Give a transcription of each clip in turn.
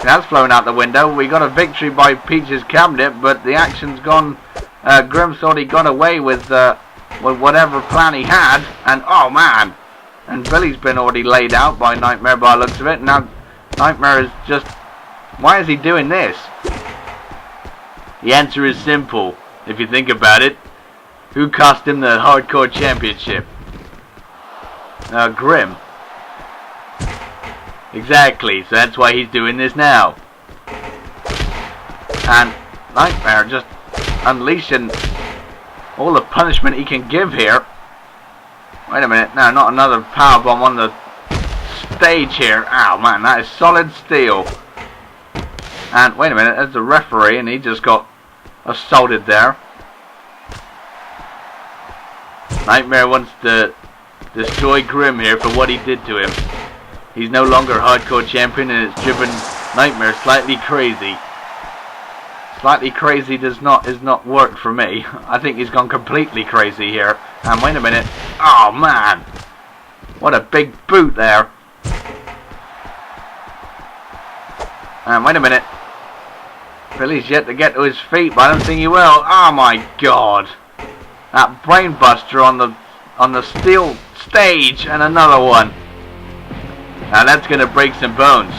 That's flown out the window. We got a victory by Peach's cabinet, but the action's gone. Grimm thought he got away with whatever plan he had, and oh man! And Billy's been already laid out by Nightmare by the looks of it. Now Nightmare is just... Why is he doing this? The answer is simple, if you think about it. Who cost him the Hardcore Championship? Grimm. Exactly, so that's why he's doing this now. And Nightmare just unleashing all the punishment he can give here. Wait a minute, no, not another powerbomb on the stage here. Ow man, that is solid steel. And wait a minute, there's the referee and he just got assaulted there. Nightmare wants to destroy Grimm here for what he did to him. He's no longer Hardcore Champion and it's driven Nightmare slightly crazy. Slightly crazy is not work for me. I think he's gone completely crazy here. And wait a minute. Oh man! What a big boot there. And wait a minute. Billy's yet to get to his feet, but I don't think he will. Oh my god! That brainbuster on the steel stage and another one. Now that's going to break some bones.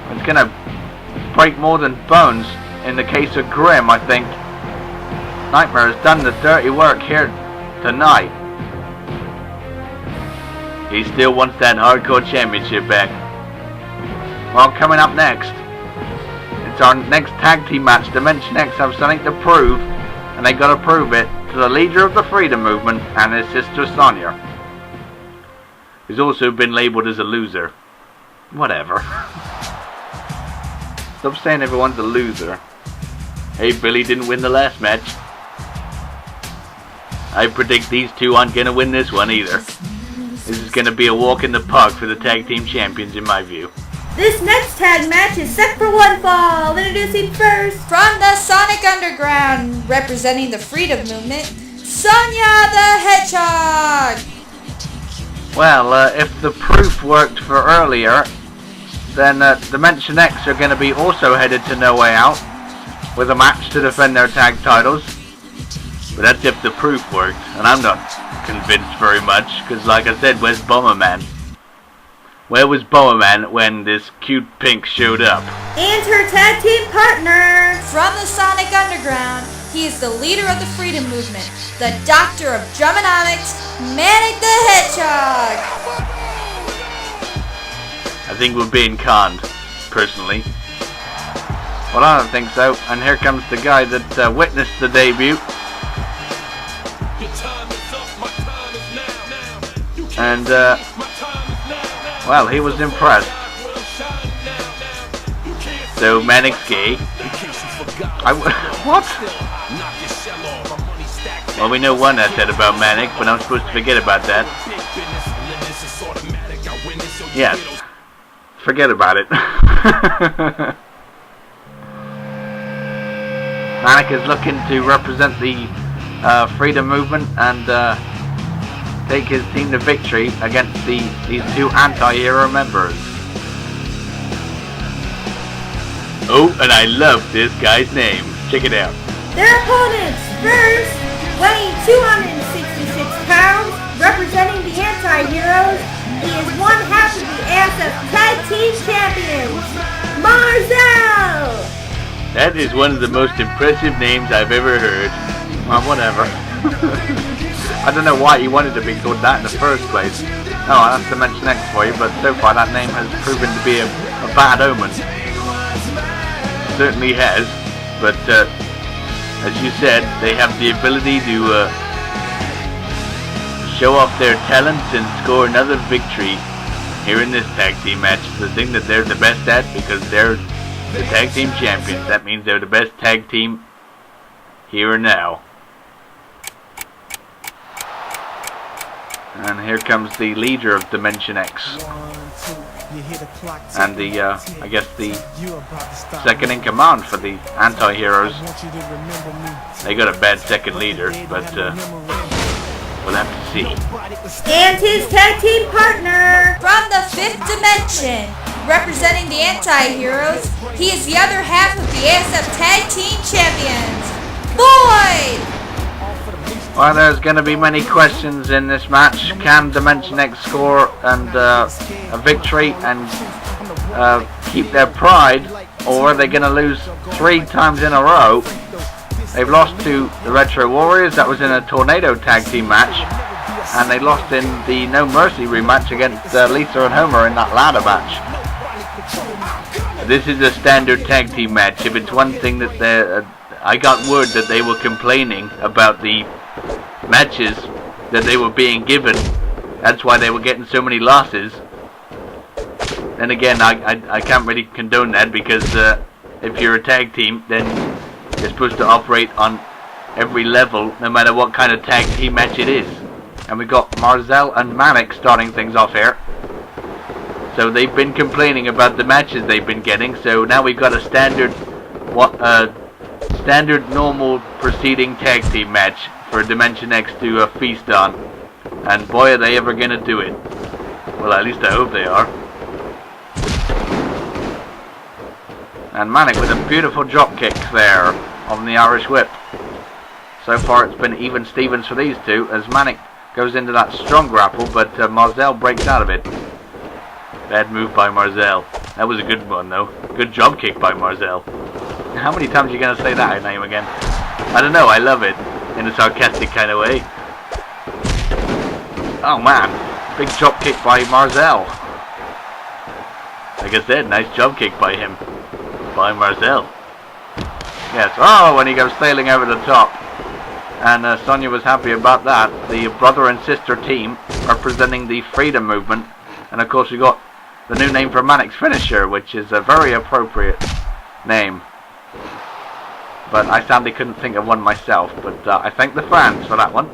It's going to break more than bones in the case of Grimm, I think. Nightmare has done the dirty work here tonight. He still wants that Hardcore Championship back. Well, coming up next, it's our next tag team match. Dimension X have something to prove, and they got to prove it to the leader of the Freedom Movement and his sister Sonya, who's also been labeled as a loser. Whatever. Stop saying everyone's a loser. Hey, Billy didn't win the last match. I predict these two aren't going to win this one either. This is going to be a walk in the park for the tag team champions in my view. This next tag match is set for one fall. Introducing first, from the Sonic Underground, representing the Freedom Movement, Sonya the Hedgehog! Well, if the proof worked for earlier, then Dimension X are going to be also headed to No Way Out with a match to defend their tag titles. But that's if the proof worked, and I'm not convinced very much, because like I said, where's Bomberman? Where was Bomberman when this cute pink showed up? And her tag team partner, from the Sonic Underground, he is the leader of the Freedom Movement, the Doctor of Drumonomics, Manic the Hedgehog! I think we're being conned, personally. Well, I don't think so. And here comes the guy that witnessed the debut. And, well, he was impressed. So, Manic's gay. What? Well, we know one I said about Manic, but I'm supposed to forget about that. Yes. Forget about it. Manic is looking to represent the Freedom Movement and take his team to victory against these two anti-hero members. Oh, and I love this guy's name. Check it out. Their opponents first, weighing 266 pounds, representing the anti-heroes, he is one half of the ASF Tag Team Champions, Marzel! That is one of the most impressive names I've ever heard. Well, whatever. I don't know why he wanted to be called that in the first place. Oh, I'll have to mention X for you, but so far that name has proven to be a bad omen. Certainly has, but as you said, they have the ability to show off their talents and score another victory here in this tag team match. The thing that they're the best at, because they're the tag team champions. That means they're the best tag team here and now. And here comes the leader of Dimension X. And the, I guess the second in command for the anti-heroes. They got a bad second leader, but we'll have to see. And his tag team partner, from the 5th dimension, representing the anti-heroes, he is the other half of the ASF Tag Team Champions, Void! Well, there's going to be many questions in this match. Can Dimension X score and a victory and keep their pride, or are they going to lose 3 times in a row? They've lost to the Retro Warriors. That was in a Tornado Tag Team match, and they lost in the No Mercy rematch against Lisa and Homer in that ladder match. This is a standard tag team match. If it's one thing that I got word that they were complaining about the matches that they were being given. That's why they were getting so many losses. And again, I can't really condone that, because if you're a tag team, then you're supposed to operate on every level, no matter what kind of tag team match it is. And we got Marzel and Manic starting things off here. So they've been complaining about the matches they've been getting. So now we've got a standard normal proceeding tag team match for Dimension X to feast on. And boy, are they ever going to do it. Well, at least I hope they are. And Manic with a beautiful drop kick there on the Irish Whip. So far it's been even Stevens for these two, as Manic goes into that strong grapple, but Marzel breaks out of it. Bad move by Marzel. That was a good one though. Good drop kick by Marzel. How many times are you going to say that name again? I don't know, I love it. In a sarcastic kind of way. Oh man, big drop kick by Marzel. Like I said, nice drop kick by him. By Marzel. Yes, oh, when he goes sailing over the top. And Sonya was happy about that. The brother and sister team representing the Freedom Movement. And of course we got the new name for Manic's finisher, which is a very appropriate name. But I sadly couldn't think of one myself. But I thank the fans for that one.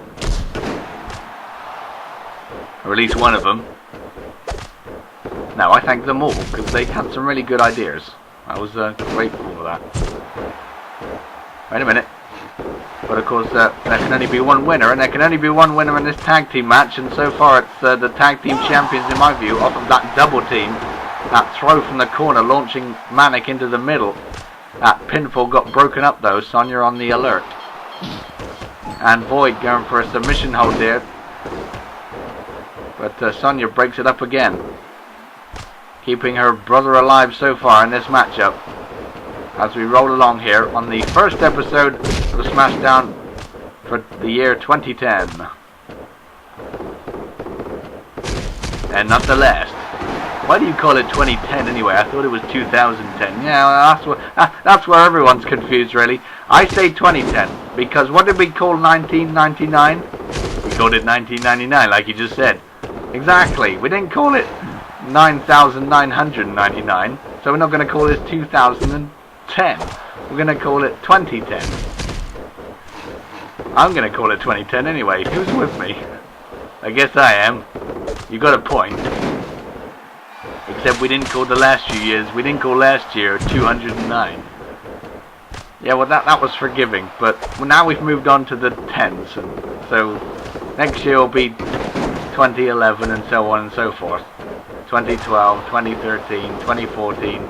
Or at least one of them. No, I thank them all, because they had some really good ideas. I was grateful for that. Wait a minute. But of course, there can only be one winner, and there can only be one winner in this tag team match, and so far it's the tag team champions, in my view, off of that double team. That throw from the corner, launching Manic into the middle. That pinfall got broken up though, Sonya on the alert. And Void going for a submission hold there. But Sonya breaks it up again. Keeping her brother alive so far in this matchup. As we roll along here on the first episode of the Smashdown for the year 2010. And not the last. Why do you call it 2010 anyway? I thought it was 2010. Yeah, that's where everyone's confused really. I say 2010 because what did we call 1999? We called it 1999 like you just said. Exactly. We didn't call it 9,999. So we're not going to call this 2010. We're going to call it 2010. I'm going to call it 2010 anyway. Who's with me? I guess I am. You got a point. Except we didn't call the last few years. We didn't call last year 209. Yeah, well that was forgiving. But now we've moved on to the 10s. And so next year will be 2011 and so on and so forth. 2012, 2013, 2014.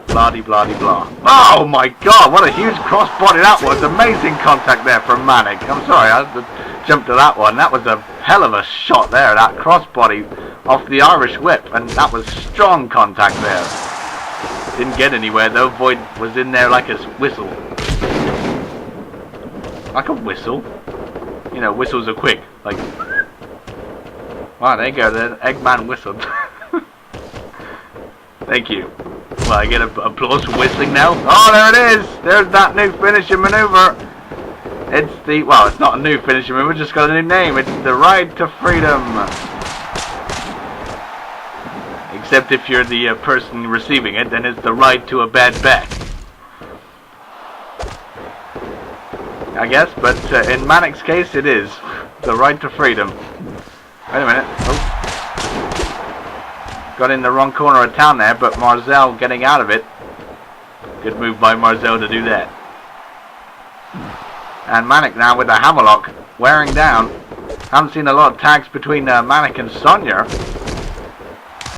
Blah-de blah-de blah. Oh my god, what a huge crossbody that was. Amazing contact there from Manic. I'm sorry, I had to jump to that one. That was a hell of a shot there, that crossbody off the Irish Whip. And that was strong contact there. Didn't get anywhere though. Void was in there like a whistle. Like a whistle? You know, whistles are quick. Like... Wow, there you go, the Eggman whistled. Thank you. Well, I get applause for whistling now. Oh, there it is! There's that new finishing maneuver. It's the... Well, it's not a new finishing maneuver, just got a new name. It's the Ride to Freedom. Except if you're the person receiving it, then it's the Ride to a Bad Back. I guess, but in Manic's case, it is. The Ride to Freedom. Wait a minute. Oh. Got in the wrong corner of town there, but Marzel getting out of it. Good move by Marzel to do that. And Manic now with the hammerlock wearing down. Haven't seen a lot of tags between Manic and Sonya.